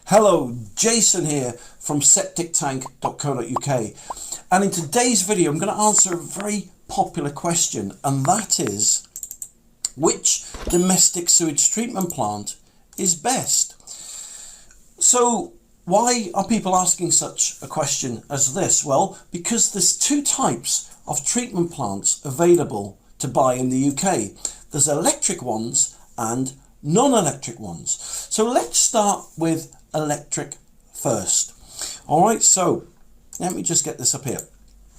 Hello, Jason here from septictank.co.uk, and in today's video I'm going to answer a very popular question, and that is, which domestic sewage treatment plant is best? So why are people asking such a question as this? Well, because there's two types of treatment plants available to buy in the UK. There's electric ones and non-electric ones. So let's start with electric first. All right, so let me just get this up here.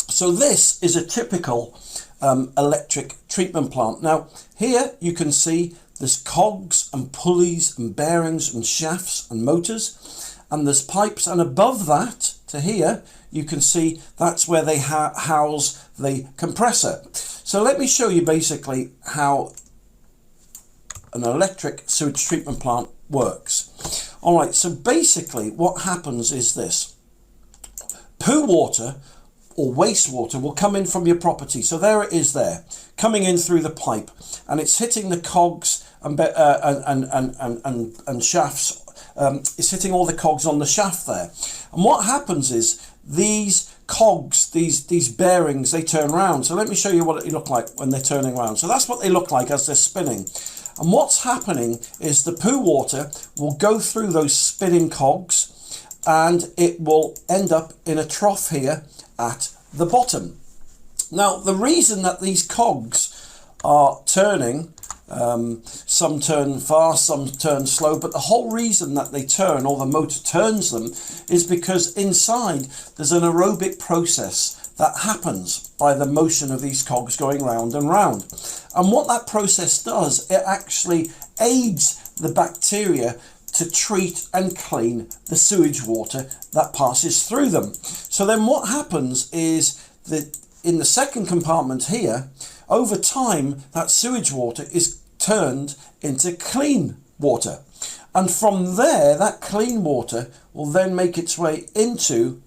So this is a typical electric treatment plant. Now here you can see there's cogs and pulleys and bearings and shafts and motors, and there's pipes, and above that to here you can see that's where they house the compressor. So let me show you basically how an electric sewage treatment plant works. All right, so basically what happens is this. Poo water or wastewater will come in from your property. So there it is there, coming in through the pipe, and it's hitting the cogs and shafts. It's hitting all the cogs on the shaft there. And what happens is these cogs, these bearings, they turn around. So let me show you what it look like when they're turning around. So that's what they look like as they're spinning. And what's happening is the poo water will go through those spinning cogs, and it will end up in a trough here at the bottom. Now, the reason that these cogs are turning, some turn fast, some turn slow, but the whole reason that they turn, or the motor turns them, is because inside there's an aerobic process that happens by the motion of these cogs going round and round. And what that process does, it actually aids the bacteria to treat and clean the sewage water that passes through them. So then what happens is that in the second compartment here, over time, that sewage water is turned into clean water. And from there, that clean water will then make its way into,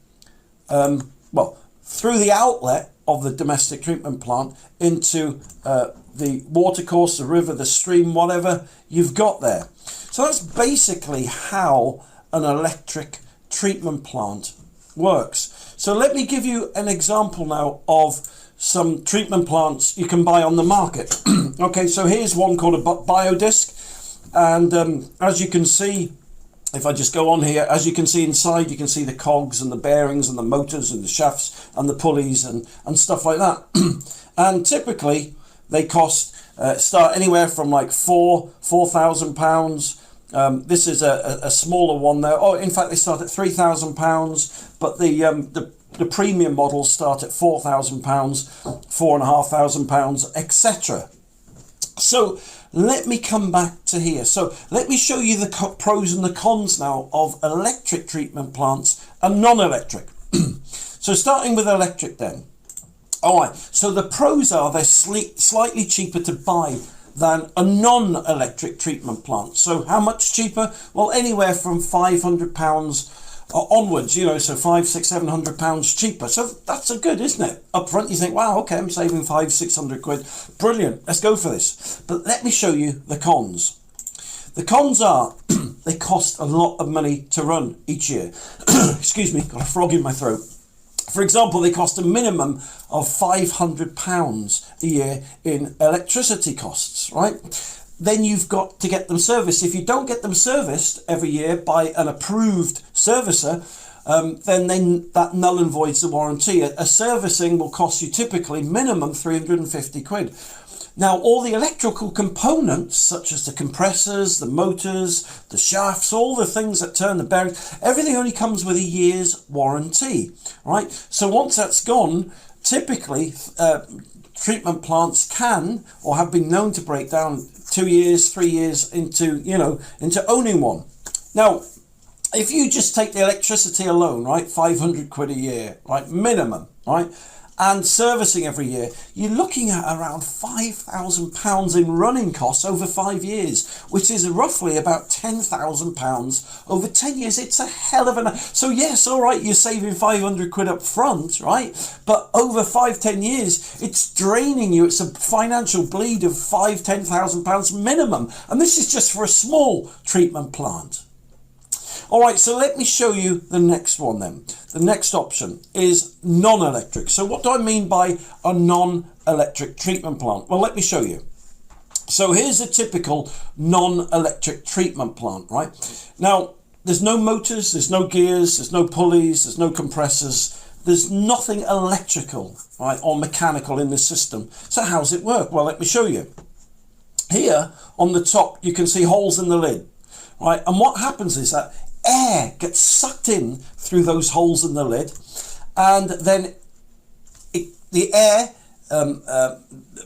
through the outlet of the domestic treatment plant into the watercourse, the river, the stream, whatever you've got there. So that's basically how an electric treatment plant works. So let me give you an example now of some treatment plants you can buy on the market. Okay, so here's one called a biodisc, and as you can see, if I just go on here, as you can see inside, you can see the cogs and the bearings and the motors and the shafts and the pulleys and stuff like that. And typically they cost, start anywhere from like £4,000. This is a smaller one there. Oh, in fact, they start at £3,000, but the premium models start at £4,000, £4,500, etc. So let me come back to here. So let me show you the pros and the cons now of electric treatment plants and non-electric. So starting with electric then. All right, so the pros are they're slightly cheaper to buy than a non-electric treatment plant. So how much cheaper? Well, anywhere from £500 onwards, you know, so £500, £600, £700 cheaper. So that's a good, isn't it? Up front you think, wow, okay, I'm saving £500, £600. Brilliant, let's go for this. But let me show you the cons. The cons are they cost a lot of money to run each year. Excuse me, got a frog in my throat. For example, they cost a minimum of £500 a year in electricity costs, right? Then you've got to get them serviced. If you don't get them serviced every year by an approved servicer, then that null and voids the warranty. A servicing will cost you typically minimum £350. Now, all the electrical components, such as the compressors, the motors, the shafts, all the things that turn the bearings, everything only comes with a year's warranty, right? So once that's gone, typically treatment plants can or have been known to break down 2 years, 3 years into owning one. Now, if you just take the electricity alone, right, £500 a year, right, minimum, right, and servicing every year, you're looking at around £5,000 in running costs over 5 years, which is roughly about £10,000 over 10 years. It's a hell of a... So yes, all right, you're saving £500 up front, right? But over 5-10 years, it's draining you. It's a financial bleed of £5,000-10,000 minimum. And this is just for a small treatment plant. All right, so let me show you the next one then. The next option is non-electric. So what do I mean by a non-electric treatment plant? Well, let me show you. So here's a typical non-electric treatment plant, right? Now, there's no motors, there's no gears, there's no pulleys, there's no compressors. There's nothing electrical, right, or mechanical in this system. So how does it work? Well, let me show you. Here on the top, you can see holes in the lid, right? And what happens is that air gets sucked in through those holes in the lid, and then the air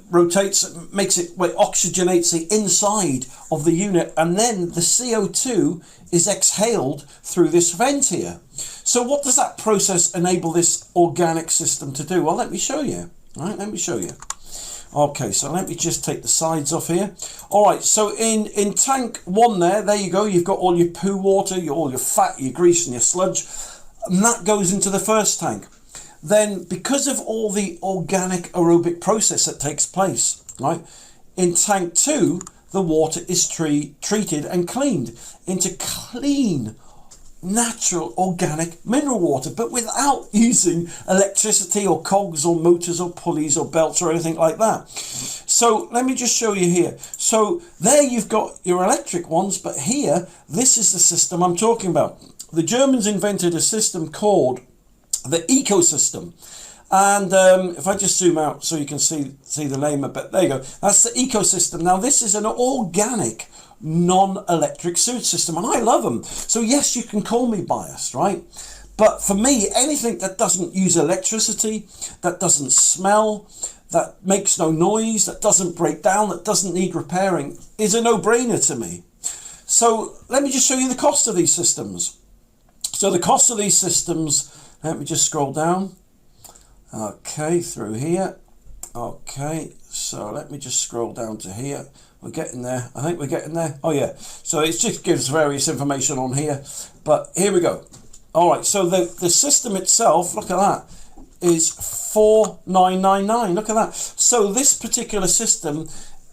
rotates, makes it, well, oxygenates the inside of the unit, and then the CO2 is exhaled through this vent here. So what does that process enable this organic system to do? Well, let me show you. All right, let me show you. Okay, so let me just take the sides off here. All right, so in tank 1 there you go. You've got all your poo water, all your fat, your grease and your sludge, and that goes into the first tank. Then, because of all the organic aerobic process that takes place, right, in tank 2, the water is treated and cleaned into clean, natural, organic mineral water, but without using electricity or cogs or motors or pulleys or belts or anything like that. So let me just show you here. So there you've got your electric ones, but here, this is the system I'm talking about. The Germans invented a system called the ecosystem. And if I just zoom out so you can see the name a bit, there you go. That's the ecosystem. Now this is an organic, non-electric sewage system, and I love them. So yes, you can call me biased, right? But for me, anything that doesn't use electricity, that doesn't smell, that makes no noise, that doesn't break down, that doesn't need repairing, is a no-brainer to me. So let me just show you the cost of these systems. So the cost of these systems, let me just scroll down. Okay, through here. Okay, so let me just scroll down to here. We're getting there. I think we're getting there. Oh yeah. So it just gives various information on here. But here we go. All right, so the system itself, look at that, is 4,999. Look at that. So this particular system,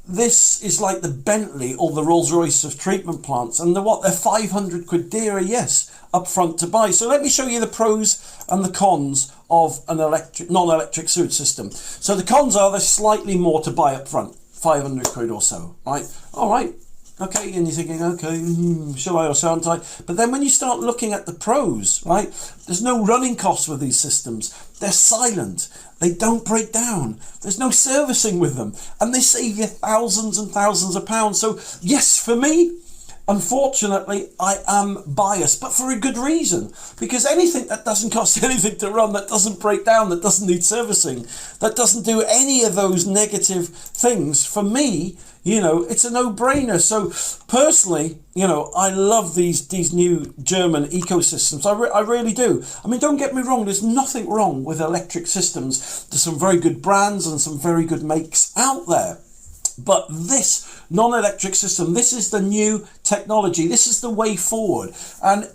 this is like the Bentley or the Rolls-Royce of treatment plants. And they're 500 quid dearer, yes, up front to buy. So let me show you the pros and the cons of an non-electric sewage system. So the cons are there's slightly more to buy up front, 500 quid or so, right? All right, okay, and you're thinking, okay, shall I or shan't I? But then when you start looking at the pros, right, there's no running costs with these systems. They're silent. They don't break down. There's no servicing with them. And they save you thousands and thousands of pounds. So yes, for me, unfortunately, I am biased, but for a good reason. Because anything that doesn't cost anything to run, that doesn't break down, that doesn't need servicing, that doesn't do any of those negative things, for me, you know, it's a no-brainer. So personally, you know, I love these new German ecosystems. I really do. I mean, don't get me wrong, there's nothing wrong with electric systems. There's some very good brands and some very good makes out there. But this non-electric system, this is the new technology. This is the way forward. And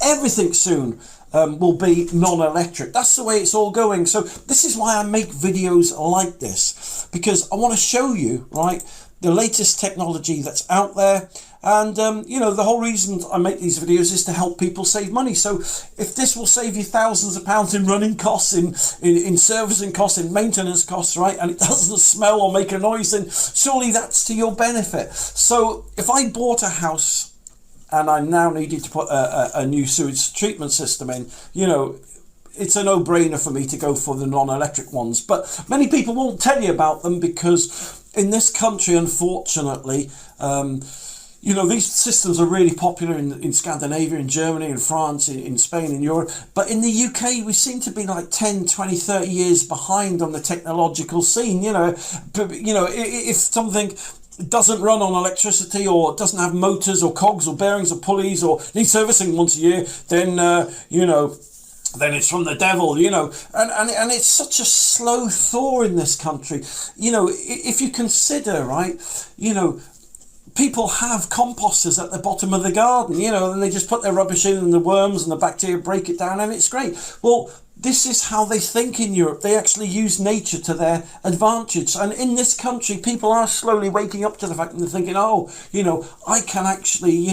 everything soon will be non-electric. That's the way it's all going. So this is why I make videos like this, because I want to show you, right, the latest technology that's out there. And, you know, the whole reason I make these videos is to help people save money. So if this will save you thousands of pounds in running costs, in servicing costs, in maintenance costs, right, and it doesn't smell or make a noise, then surely that's to your benefit. So if I bought a house and I now needed to put a new sewage treatment system in, you know, it's a no-brainer for me to go for the non-electric ones. But many people won't tell you about them because in this country, unfortunately, you know, these systems are really popular in Scandinavia, in Germany, in France, in Spain, in Europe. But in the UK, we seem to be like 10, 20, 30 years behind on the technological scene. You know, if something doesn't run on electricity or doesn't have motors or cogs or bearings or pulleys or needs servicing once a year, then, you know, then it's from the devil, you know, and it's such a slow thaw in this country. You know, if you consider, right, you know, people have composters at the bottom of the garden, you know, and they just put their rubbish in and the worms and the bacteria break it down and it's great. Well, this is how they think in Europe. They actually use nature to their advantage. And in this country, people are slowly waking up to the fact, and they're thinking, oh, I can actually,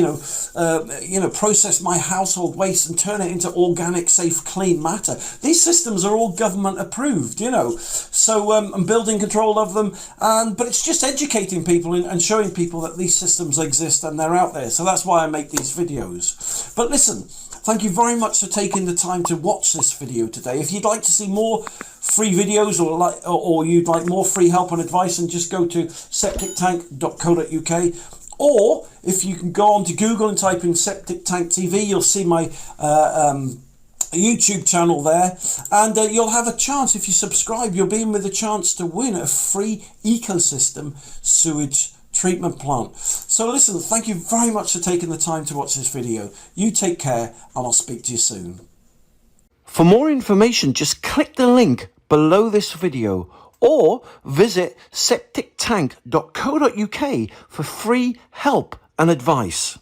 process my household waste and turn it into organic, safe, clean matter. These systems are all government approved, So I'm building control of them. But it's just educating people and showing people that these systems exist and they're out there. So that's why I make these videos. But listen, thank you very much for taking the time to watch this video today. If you'd like to see more free videos or you'd like more free help and advice, then just go to septictank.co.uk. Or if you can go on to Google and type in Septic Tank TV, you'll see my YouTube channel there, and you'll have a chance. If you subscribe, you'll be in with a chance to win a free ecosystem sewage treatment plant. So listen, thank you very much for taking the time to watch this video. You take care, and I'll speak to you soon. For more information, just click the link below this video or visit septictank.co.uk for free help and advice.